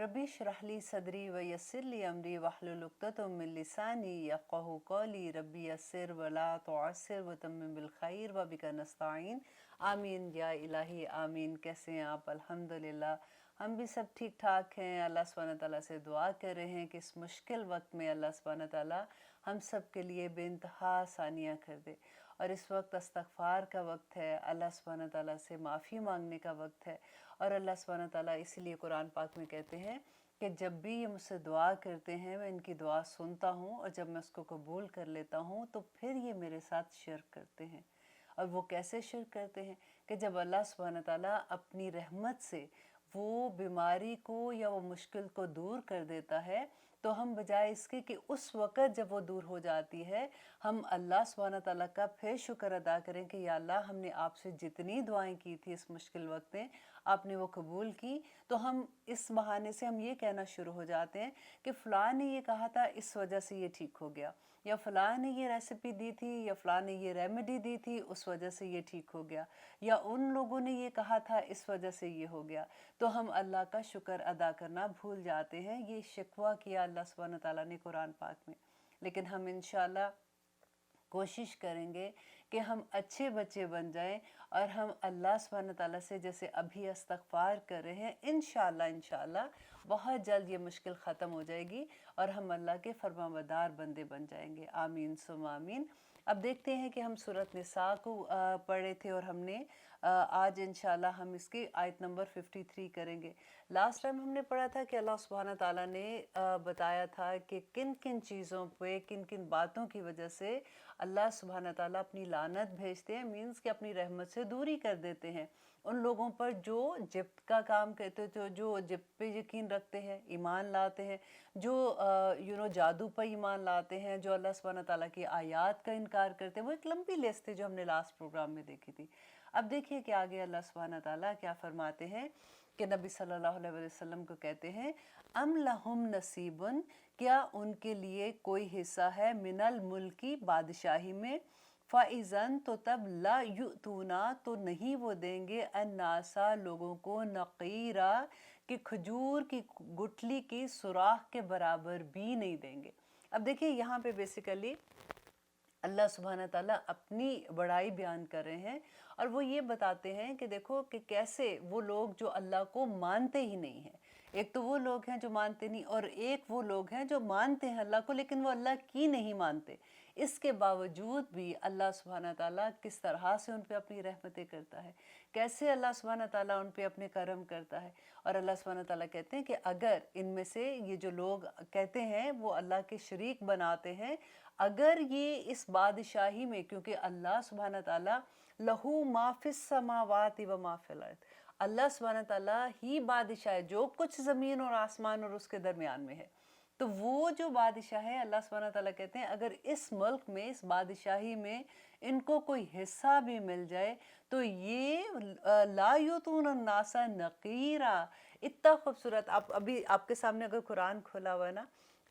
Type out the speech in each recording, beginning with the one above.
रब्बी इश्रह ली सदरी व यस्सिर ली अमरी वहलुल उक़दतम मिन लिसानी यफ़क़हू क़ौली रब्बी यस्सिर व ला तुअस्सिर व तम्मिम बिल खैर व बिका नस्ताईन। आमीन या इलाही आमीन। कैसे हैं आप? अल्हम्दुलिल्लाह हम भी सब ठीक ठाक हैं। अल्लाह सुब्हानहू तआला से दुआ कर रहे हैं कि इस मुश्किल वक्त में अल्लाह सुब्हानहू तआला हम सब के लिए बेइंतहा आसानियाँ कर दे। और इस वक्त इस्तग़फ़ार का वक्त है, अल्लाह सुब्हानहू तआला से माफ़ी मांगने का वक्त है। और अल्लाह सुब्हानहू तआला इसीलिए कुरान पाक में कहते हैं कि जब भी ये मुझसे दुआ करते हैं मैं इनकी दुआ सुनता हूँ, और जब मैं उसको कबूल कर लेता हूँ तो फिर ये मेरे साथ शिर्क करते हैं। और वो कैसे शिर्क करते हैं कि जब अल्लाह सुब्हानहू तआला अपनी रहमत से वो बीमारी को या वो मुश्किल को दूर कर देता है, तो हम बजाय इसके कि उस वक़्त जब वो दूर हो जाती है हम अल्लाह सुब्हानहू तआला का फिर शुक्र अदा करें कि या अल्लाह हमने आपसे जितनी दुआएं की थी इस मुश्किल वक्त में आपने वो कबूल की। तो हम इस बहाने से हम ये कहना शुरू हो जाते हैं कि फ़लाँ ने ये कहा था इस वजह से ये ठीक हो गया, या फ़लाँ ने ये रेसिपी दी थी, या फ़लाँ ने ये रेमेडी दी थी उस वजह से ये ठीक हो गया, या उन लोगों ने ये कहा था इस वजह से ये हो गया। तो हम अल्लाह का शुक्र अदा करना भूल जाते हैं। ये शिकवा किया अल्लाह सुब्हानहू तआला ने कुरान पाक में। लेकिन हम इंशाअल्लाह कोशिश करेंगे कि हम अच्छे बच्चे बन जाएं और हम अल्लाह सुब्हानहू तआला से जैसे अभी इस्तग़फ़ार कर रहे हैं, इंशाअल्लाह बहुत जल्द ये मुश्किल ख़त्म हो जाएगी और हम अल्लाह के फरमाबरदार बंदे बन जाएंगे। आमीन सुम्मा आमीन। अब देखते हैं कि हम सूरत निसा को पढ़े थे और हमने आज इंशाअल्लाह हम इसकी आयत नंबर 53 करेंगे। लास्ट टाइम हमने पढ़ा था कि अल्लाह सुब्हानहू तआला ने बताया था कि किन किन चीज़ों पे, किन किन बातों की वजह से अल्लाह सुब्हानहू तआला अपनी लानत भेजते हैं, मीन्स कि अपनी रहमत से दूरी कर देते हैं उन लोगों पर जो जिब्त का काम करते थे, जो जिब्त पे यकीन रखते हैं, ईमान लाते हैं, जो जादू पर ईमान लाते हैं, जो अल्लाह सुब्हानहू तआला की आयात का इनकार करते हैं। वो एक लंबी लिस्ट थी जो हमने लास्ट प्रोग्राम में देखी थी। अब देखिए कि आगे अल्लाह सुब्हानहू तआला क्या फरमाते हैं कि नबी सल्लल्लाहु अलैहि वसल्लम को कहते हैं, अम लहुम नसीबुन, क्या उनके लिए कोई हिस्सा है, मिनल मुल्की, बादशाही में, फ़ाइज़न, तो तब ला युतूना, तो नहीं वो देंगे, अन्नासा, लोगों को, नक़ीरा, कि खजूर की गुठली की सुराख के बराबर भी नहीं देंगे। अब देखिए यहाँ पे बेसिकली अल्लाह सुब्हानहू तआला अपनी बड़ाई बयान कर रहे हैं और वो ये बताते हैं कि देखो कि कैसे वो लोग जो अल्लाह को मानते ही नहीं हैं, एक तो वो लोग हैं जो मानते नहीं, और एक वो लोग हैं जो मानते हैं अल्लाह को लेकिन वो अल्लाह की नहीं मानते। इसके बावजूद भी अल्लाह सुब्हानहू तआला किस तरह से उन पे अपनी रहमतें करता है, कैसे अल्लाह सुब्हानहू तआला उन पे अपने करम करता है। और अल्लाह सुब्हानहू तआला कहते हैं कि अगर इनमें से ये जो लोग कहते हैं वो अल्लाह के शरीक बनाते हैं, अगर ये इस बादशाही में, क्योंकि अल्लाह सुब्हानहू तआला लहू मा फिस समावाति व मा फिल अर्द, अल्लाह सुब्हानहू तआला ही बादशाह है, जो कुछ ज़मीन और आसमान और उसके दरमियान में है। तो वो जो बादशाह है, अल्लाह सुब्हानहू तआला कहते हैं अगर इस मुल्क में, इस बादशाही में इनको कोई हिस्सा भी मिल जाए तो ये ला युतून नासा नकीरा। इतना खूबसूरत, आप अभी आपके सामने अगर कुरान खुला हुआ है ना,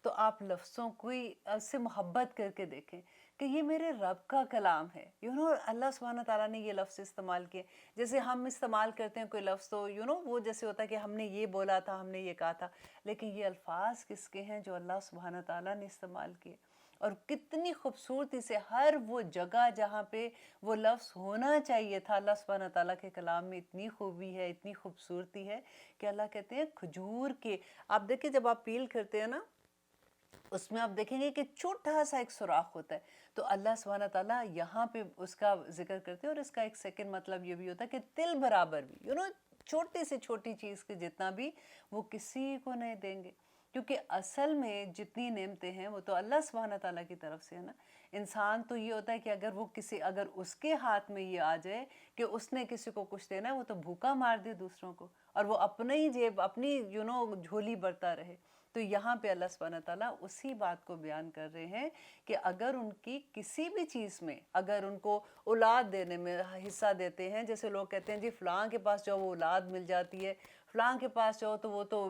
तो आप लफ्ज़ों को से मोहब्बत करके देखें कि ये मेरे रब का कलाम है। अल्लाह सुब्हानहू तआला ने ये लफ्ज़ इस्तेमाल किए। जैसे हम इस्तेमाल करते हैं कोई लफ्ज़ तो वो जैसे होता है कि हमने ये बोला था, हमने ये कहा था, लेकिन ये अल्फाज किसके हैं? जो अल्लाह सुब्हानहू तआला ने इस्तेमाल किए। और कितनी खूबसूरती से हर वो जगह जहाँ पे वो लफ्ज़ होना चाहिए था, अल्लाह सुब्हानहू तआला के कलाम में इतनी खूबी है, इतनी खूबसूरती है कि अल्लाह कहते हैं खजूर के, आप देखिए जब आप पील करते हैं ना, उसमें आप देखेंगे कि छोटा सा एक सुराख होता है। तो अल्लाह सुब्हानहू तआला यहाँ पे उसका जिक्र करते हैं, और इसका एक सेकंड मतलब ये भी होता है कि तिल बराबर भी, छोटी से छोटी चीज़ के जितना भी वो किसी को नहीं देंगे, क्योंकि असल में जितनी नेमतें हैं वो तो अल्लाह सुब्हानहू तआला की तरफ से है ना। इंसान तो ये होता है कि अगर उसके हाथ में ये आ जाए कि उसने किसी को कुछ देना है, वो तो भूखा मार दे दूसरों को, और वो अपने ही जेब, अपनी झोली भरता रहे। تو یہاں پہ اللہ سبحانہ تعالیٰ اسی بات کو بیان کر رہے ہیں کہ اگر ان کی کسی بھی چیز میں، اگر ان کو اولاد دینے میں حصہ دیتے ہیں، جیسے لوگ کہتے ہیں جی فلاں کے پاس جاؤ وہ اولاد مل جاتی ہے، فلاں کے پاس جاؤ تو وہ تو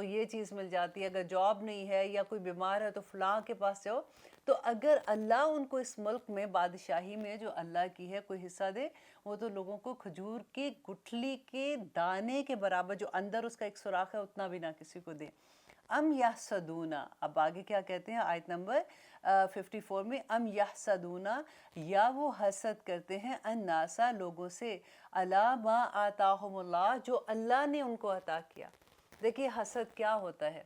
یہ چیز مل جاتی ہے، اگر جاب نہیں ہے یا کوئی بیمار ہے تو فلاں کے پاس جاؤ، تو اگر اللہ ان کو اس ملک میں بادشاہی میں جو اللہ کی ہے کوئی حصہ دے، وہ تو لوگوں کو کھجور کی گٹھلی کے دانے کے برابر، جو اندر اس کا ایک سوراخ ہے، اتنا بھی نہ کسی کو دے۔ ام یحسدونا، اب آگے کیا کہتے ہیں آیت نمبر 54 میں، ام یحسدونا، یا وہ حسد کرتے ہیں، الناسا، لوگوں سے، علی ما آتاہم اللہ، جو اللہ نے ان کو عطا کیا۔ دیکھیے حسد کیا ہوتا ہے؟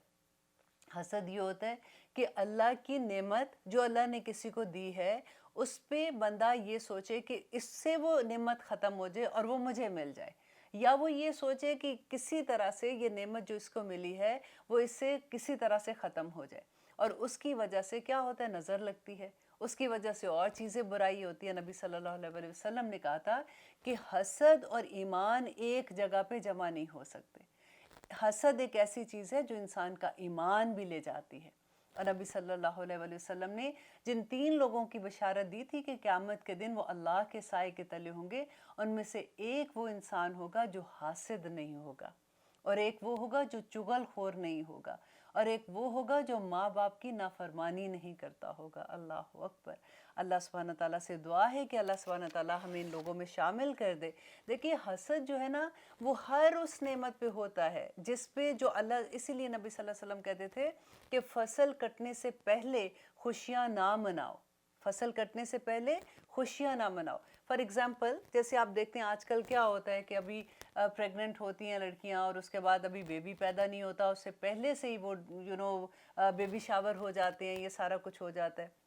حسد یہ ہوتا ہے کہ اللہ کی نعمت جو اللہ نے کسی کو دی ہے اس پہ بندہ یہ سوچے کہ اس سے وہ نعمت ختم ہو جائے اور وہ مجھے مل جائے، یا وہ یہ سوچے کہ کسی طرح سے یہ نعمت جو اس کو ملی ہے وہ اس سے کسی طرح سے ختم ہو جائے، اور اس کی وجہ سے کیا ہوتا ہے؟ نظر لگتی ہے، اس کی وجہ سے اور چیزیں برائی ہوتی ہیں۔ نبی صلی اللہ علیہ وسلم نے کہا تھا کہ حسد اور ایمان ایک جگہ پہ جمع نہیں ہو سکتے۔ حسد ایک ایسی چیز ہے جو انسان کا ایمان بھی لے جاتی ہے، اور نبی صلی اللہ علیہ وسلم نے جن 3 لوگوں کی بشارت دی تھی کہ قیامت کے دن وہ اللہ کے سائے کے تلے ہوں گے، ان میں سے ایک وہ انسان ہوگا جو حاسد نہیں ہوگا، اور ایک وہ ہوگا جو چغل خور نہیں ہوگا، اور ایک وہ ہوگا جو ماں باپ کی نافرمانی نہیں کرتا ہوگا۔ اللہ اکبر۔ اللہ سبحانہ تعالیٰ سے دعا ہے کہ اللہ سبحانہ تعالیٰ ہمیں ان لوگوں میں شامل کر دے۔ دیکھیے حسد جو ہے نا وہ ہر اس نعمت پہ ہوتا ہے جس پہ جو اللہ، اسی لیے نبی صلی اللہ علیہ وسلم کہتے تھے کہ فصل کٹنے سے پہلے خوشیاں نہ مناؤ، فصل کٹنے سے پہلے خوشیاں نہ مناؤ۔ فار ایگزامپل جیسے آپ دیکھتے ہیں آج کل کیا ہوتا ہے کہ ابھی پریگننٹ ہوتی ہیں لڑکیاں، اور اس کے بعد ابھی بیبی پیدا نہیں ہوتا، اس سے پہلے سے ہی وہ بیبی شاور ہو جاتے ہیں، یہ سارا کچھ ہو جاتا ہے۔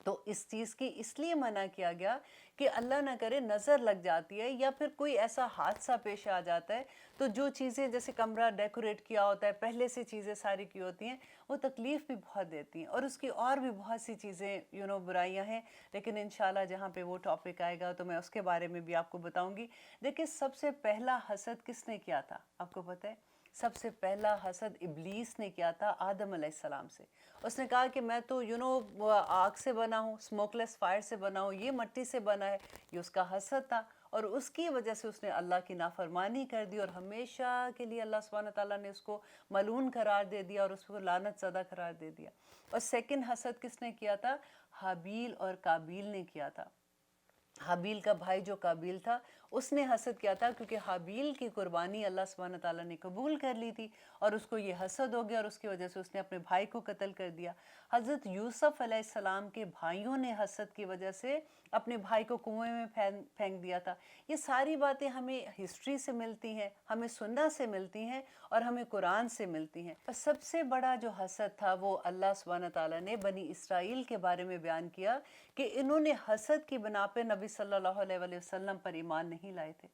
تو اس چیز کی اس لیے منع کیا گیا کہ اللہ نہ کرے نظر لگ جاتی ہے یا پھر کوئی ایسا حادثہ پیش آ جاتا ہے، تو جو چیزیں جیسے کمرہ ڈیکوریٹ کیا ہوتا ہے، پہلے سے چیزیں ساری کی ہوتی ہیں، وہ تکلیف بھی بہت دیتی ہیں، اور اس کی اور بھی بہت سی چیزیں برائیاں ہیں، لیکن انشاءاللہ جہاں پہ وہ ٹاپک آئے گا تو میں اس کے بارے میں بھی آپ کو بتاؤں گی۔ دیکھیں سب سے پہلا حسد کس نے کیا تھا آپ کو پتہ ہے؟ سب سے پہلا حسد ابلیس نے کیا تھا آدم علیہ السلام سے۔ اس نے کہا کہ میں تو آگ سے بنا ہوں، سموک لیس فائر سے بنا ہوں، یہ مٹی سے بنا ہے، یہ اس کا حسد تھا، اور اس کی وجہ سے اس نے اللہ کی نافرمانی کر دی، اور ہمیشہ کے لیے اللہ سبحانہ تعالیٰ نے اس کو ملعون قرار دے دیا اور اس کو لعنت زدہ قرار دے دیا۔ اور سیکنڈ حسد کس نے کیا تھا؟ حابیل اور قابیل نے کیا تھا۔ حابیل کا بھائی جو قابیل تھا اس نے حسد کیا تھا کیونکہ حابیل کی قربانی اللہ سبحانہ تعالیٰ نے قبول کر لی تھی، اور اس کو یہ حسد ہو گیا، اور اس کی وجہ سے اس نے اپنے بھائی کو قتل کر دیا۔ حضرت یوسف علیہ السلام کے بھائیوں نے حسد کی وجہ سے اپنے بھائی کو کنویں میں پھینک دیا تھا۔ یہ ساری باتیں ہمیں ہسٹری سے ملتی ہیں، ہمیں سنہ سے ملتی ہیں، اور ہمیں قرآن سے ملتی ہیں۔ اور سب سے بڑا جو حسد تھا وہ اللہ سبحانہ تعالیٰ نے بنی اسرائیل کے بارے میں بیان کیا کہ انہوں نے حسد کی بنا پہ نبی صلی اللہ علیہ وسلم پر ایمان نہیں لائے تھے۔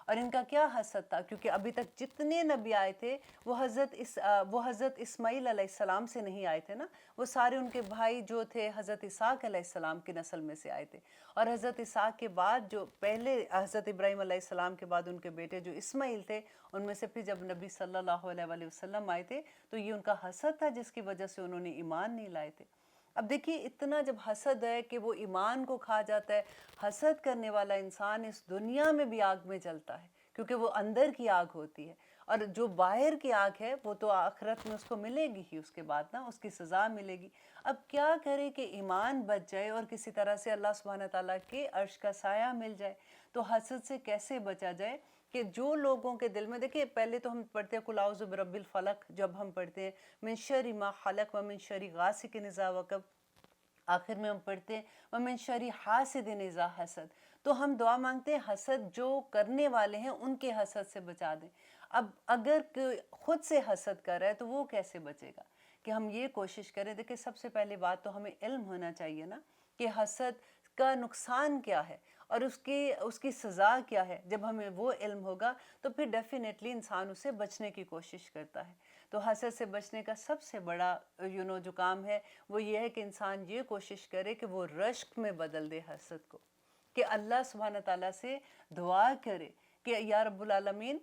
اور ان کا کیا حسد تھا؟ کیونکہ ابھی تک جتنے نبی آئے تھے وہ حضرت اسماعیل علیہ السلام سے نہیں آئے تھے نا، وہ سارے ان کے بھائی جو تھے حضرت اسحاق علیہ السلام کی نسل میں سے آئے تھے، اور حضرت اسحاق کے بعد جو پہلے حضرت ابراہیم علیہ السلام کے بعد ان کے بیٹے جو اسماعیل تھے، ان میں سے پھر جب نبی صلی اللہ علیہ وسلم آئے تھے تو یہ ان کا حسد تھا جس کی وجہ سے انہوں نے ایمان نہیں لائے تھے۔ اب دیکھیے اتنا جب حسد ہے کہ وہ ایمان کو کھا جاتا ہے، حسد کرنے والا انسان اس دنیا میں بھی آگ میں جلتا ہے کیونکہ وہ اندر کی آگ ہوتی ہے، اور جو باہر کی آگ ہے وہ تو آخرت میں اس کو ملے گی ہی، اس کے بعد نا اس کی سزا ملے گی۔ اب کیا کرے کہ ایمان بچ جائے اور کسی طرح سے اللہ سبحانہ تعالیٰ کے عرش کا سایہ مل جائے؟ تو حسد سے کیسے بچا جائے؟ کہ جو لوگوں کے دل میں، دیکھیں پہلے تو ہم پڑھتے ہیں قل اعوذ برب الفلق، جب ہم پڑھتے ہیں من شر ما خلق ومن شر غاسق اذا وقب، آخر میں ہم پڑھتے ہیں ومن شر حاسد اذا حسد، تو ہم دعا مانگتے ہیں حسد جو کرنے والے ہیں ان کے حسد سے بچا دیں۔ اب اگر خود سے حسد کر رہا ہے تو وہ کیسے بچے گا؟ کہ ہم یہ کوشش کریں، دیکھیں سب سے پہلی بات تو ہمیں علم ہونا چاہیے نا کہ حسد کا نقصان کیا ہے اور اس کی سزا کیا ہے۔ جب ہمیں وہ علم ہوگا تو پھر ڈیفینیٹلی انسان اسے بچنے کی کوشش کرتا ہے۔ تو حسد سے بچنے کا سب سے بڑا جو کام ہے وہ یہ ہے کہ انسان یہ کوشش کرے کہ وہ رشک میں بدل دے حسد کو، کہ اللہ سبحانہ تعالیٰ سے دعا کرے کہ یا رب العالمین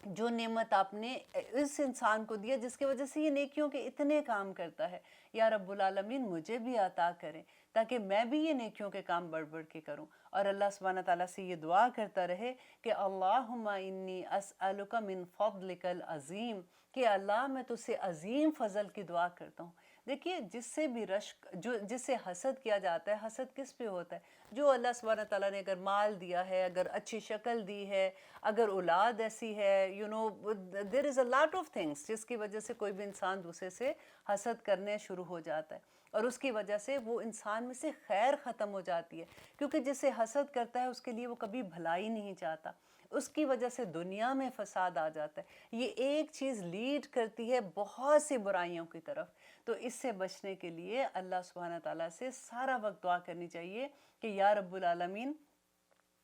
जो नेमत आपने इस इंसान को दिया जिसकी वजह से ये नेकियों के इतने काम करता है, या रब्बुल आलमीन मुझे भी अता करें ताकि मैं भी ये नेकियों के काम बढ़ बढ़ के करूं। और अल्लाह सुब्हानहू तआला से ये दुआ करता रहे कि अल्लाहुम्मा इन्नी अस्अलुका मिन फضलिकल अज़ीम, कि अल्लाह मैं तुझसे अजीम फजल की दुआ करता हूँ। देखिए, जिससे भी रश्क, जो जिससे हसद किया जाता है, हसद किस पे होता है? जो अल्लाह सुब्हानहू तआला ने अगर माल दिया है, अगर अच्छी शक्ल दी है, अगर औलाद ऐसी है, you know there is a lot of things जिसकी वजह से कोई भी इंसान दूसरे से हसद करने शुरू हो जाता है, और उसकी वजह से वो इंसान में से खैर ख़त्म हो जाती है, क्योंकि जिसे हसद करता है उसके लिए वो कभी भलाई नहीं चाहता, उसकी वजह से दुनिया में फसाद आ जाता है। ये एक चीज़ लीड करती है बहुत सी बुराइयों की तरफ। तो इससे बचने के लिए अल्लाह सुब्हानहू तआला से सारा वक्त दुआ करनी चाहिए कि या रब्बुल आलमीन,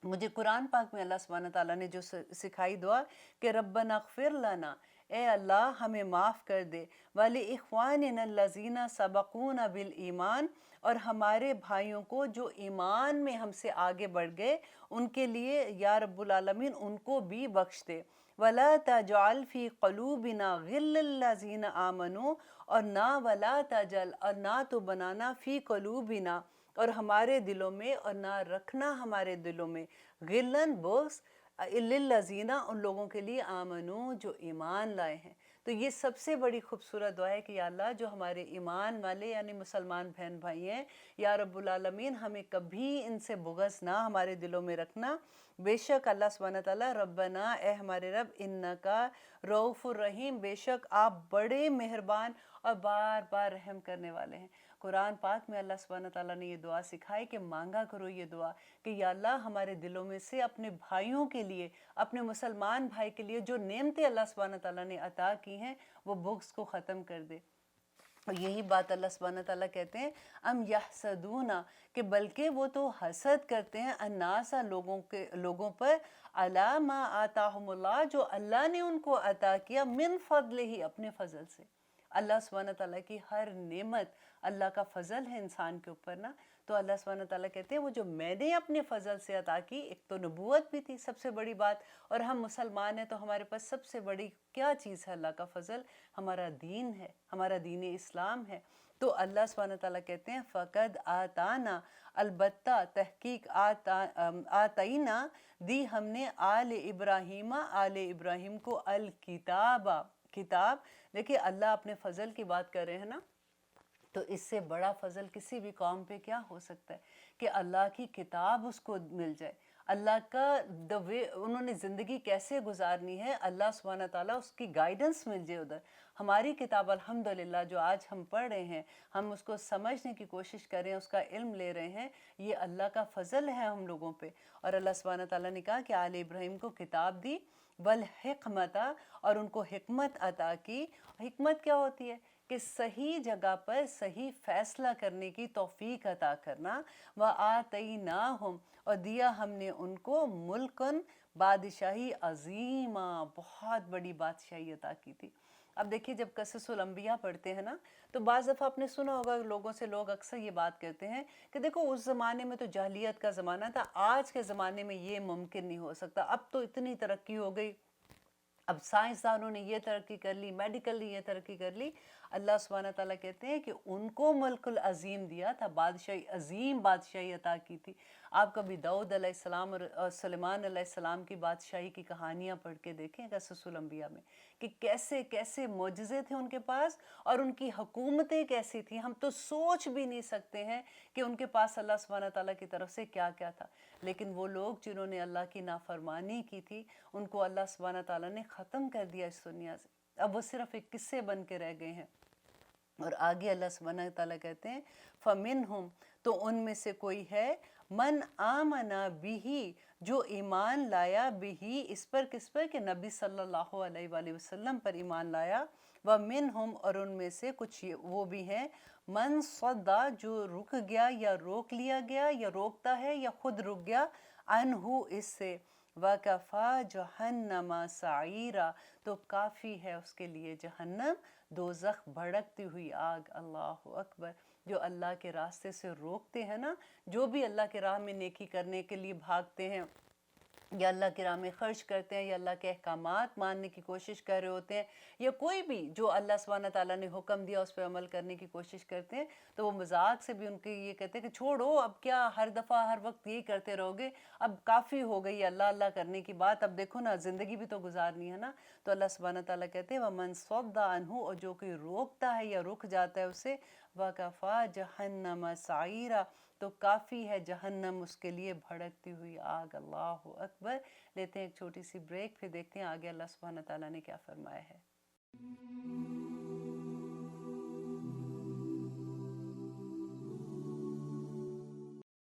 मुझे कुरान पाक में अल्लाह सुब्हानहू तआला ने जो सिखाई दुआ कि रब्बना अग़फ़िर लना, ए अल्लाह हमें माफ़ कर दे, वली इख़्वानिना लज़ीना सबक़ूना बिल ईमान, और हमारे भाइयों को जो ईमान में हमसे आगे बढ़ गए उनके लिए या रब्बुल आलमीन उनको भी बख्श दे। वला तजअल फ़ी क़ुलूबिना ग़िल्लल लज़ीना आमनू, और ना वला तजल, और ना तो बनाना फ़ी क़ुलूबिना, और हमारे दिलों में, और ना रखना हमारे दिलों में, गिलन बोस लिल्लज़ीना, उन लोगों के लिए, आमनू जो ईमान लाए हैं। तो ये सबसे बड़ी खूबसूरत दुआ है कि या अल्लाह जो हमारे ईमान वाले यानी मुसलमान बहन भाई हैं, या रब्बुल आलमीन हमें कभी इनसे बुग़्ज़ ना हमारे दिलों में रखना। बेशक अल्लाह सुब्हानहू तआला, रब्बना, ए हमारे रब, इन्नका रऊफ़ुर रहीम, बेशक आप बड़े मेहरबान और बार बार रहम करने वाले हैं। कुरान पाक में अल्लाह सुब्हानहू तआला ने ये दुआ सिखाई कि मांगा करो ये दुआ कि या अल्लाह हमारे दिलों में से अपने भाइयों के लिए, अपने मुसलमान भाई के लिए जो नेमतें अल्लाह सुब्हानहू तआला ने अता की हैं वो बुग़्ज़ को ख़त्म कर दे। और यही बात अल्लाह सुब्हानहू तआला कहते हैं, अम यहसदूना, कि बल्कि वो तो हसद करते हैं, अन्नासा, लोगों पर, अला मा आताहुमुल्लाह, जो अल्लाह ने उनको अता किया, मिन फضलिही, अपने फजल से। अल्लाह सुब्हानहू तआला की हर नेमत अल्लाह का फजल है इंसान के ऊपर ना। तो अल्लाह सुब्हानहू तआला कहते हैं वो जो मैंने अपने फजल से अता की, एक तो नबूवत भी थी सबसे बड़ी बात, और हम मुसलमान हैं तो हमारे पास सबसे बड़ी क्या चीज़ है अल्लाह का फजल? हमारा दीन है, हमारा दीन इस्लाम है। तो अल्लाह सुब्हानहू तआला कहते हैं फ़क़द आताना, अलबत्ता तहकीक आतईना, दी हमने आल इब्राहिम को अल किताबा, किताब। देखिए, अल्लाह अपने फजल की बात कर रहे हैं ना, तो इससे बड़ा फजल किसी भी कौम पे क्या हो सकता है कि अल्लाह की किताब उसको मिल जाए। अल्लाह का द वे उन्होंने ज़िंदगी कैसे गुजारनी है, अल्लाह सुब्हानहू तआला उसकी गाइडेंस मिल जाए उधर। हमारी किताब अल्हम्दुलिल्लाह जो आज हम पढ़ रहे हैं, हम उसको समझने की कोशिश कर रहे हैं, उसका इल्म ले रहे हैं, ये अल्लाह का फजल है हम लोगों पे। और अल्लाह सुब्हानहू तआला ने कहा कि आल इब्राहिम को किताब दी, वल हिकमता, और उनको हिकमत अता की। हिकमत क्या होती है? कि सही जगह पर सही फैसला करने की तौफीक अता करना। व आतईनाहुम, और दिया हमने उनको, मुल्कन, बादशाही, अजीमा, बहुत बड़ी बादशाही अता की थी। अब देखिए, जब कससुल अंबिया पढ़ते हैं ना, तो बाज़ दफ़ा आपने सुना होगा लोगों से, लोग अक्सर ये बात कहते हैं कि देखो उस ज़माने में तो जाहिलियत का ज़माना था, आज के ज़माने में ये मुमकिन नहीं हो सकता, अब तो इतनी तरक्की हो गई, अब साइंसदानों ने ये तरक्की कर ली, मेडिकल ने ये तरक्की कर ली। अल्लाह सुब्हानहू तआला कहते हैं कि उनको मुल्कुल अज़ीम दिया था, बादशाही, अजीम बादशाही अता की थी। आप कभी दाऊद अलैहिस्सलाम और सुलेमान अलैहिस्सलाम की बादशाही की कहानियाँ पढ़ के देखें क़ससुल अंबिया में, कि कैसे कैसे मोजज़े थे उनके पास, और उनकी हुकूमतें कैसी थी। हम तो सोच भी नहीं सकते हैं कि उनके पास अल्लाह सुब्हानहू तआला की तरफ से क्या क्या था। लेकिन वो लोग जिन्होंने अल्लाह की नाफरमानी की थी, उनको अल्लाह सुब्हानहू तआला ने ख़त्म कर दिया इस दुनिया से। अब वो सिर्फ एक किस्से बन के रह गए हैं। और आगे अल्लाह सुब्हानहू तआला कहते हैं, फ़मिनहुम, तो उनमें से कोई है, मन आमना बिही, जो ईमान लाया, बिही, इस पर, किस पर? कि नबी सल्लल्लाहु अलैहि वसल्लम पर ईमान लाया। व मिनहुम, और उनमें से कुछ वो भी हैं, मन सद्दा, जो रुक गया या रोक लिया गया या रोकता है या खुद रुक गया, अनहु, इससे। वकफ़ा जहन्नमा साईरा, तो काफ़ी है उसके लिए जहन्नम, दोज़ख, भड़कती हुई आग। अल्लाह अकबर। जो अल्लाह के रास्ते से रोकते हैं ना, जो भी अल्लाह के राह में नेकी करने के लिए भागते हैं, یا اللہ کی راہ میں خرچ کرتے ہیں یا اللہ کے احکامات ماننے کی کوشش کر رہے ہوتے ہیں یا کوئی بھی جو اللہ سبحانہ تعالیٰ نے حکم دیا اس پہ عمل کرنے کی کوشش کرتے ہیں، تو وہ مذاق سے بھی ان کے یہ کہتے ہیں کہ چھوڑو، اب کیا ہر دفعہ ہر وقت یہی کرتے رہو گے، اب کافی ہو گئی اللہ اللہ کرنے کی بات، اب دیکھو نا زندگی بھی تو گزارنی ہے نا۔ تو اللہ سبحانہ تعالیٰ کہتے ہیں وَمَن صَدَّ عَنْهُ، اور جو کوئی روکتا ہے یا رک جاتا ہے اسے، وَكَفَى جَهَنَّمَ سَعِيرًا، تو کافی ہے جہنم اس کے لیے بھڑکتی ہوئی آگ۔ اللہ اکبر۔ لیتے ہیں ایک چھوٹی سی بریک، پھر دیکھتے ہیں آگے اللہ سبحانہ تعالیٰ نے کیا فرمایا ہے۔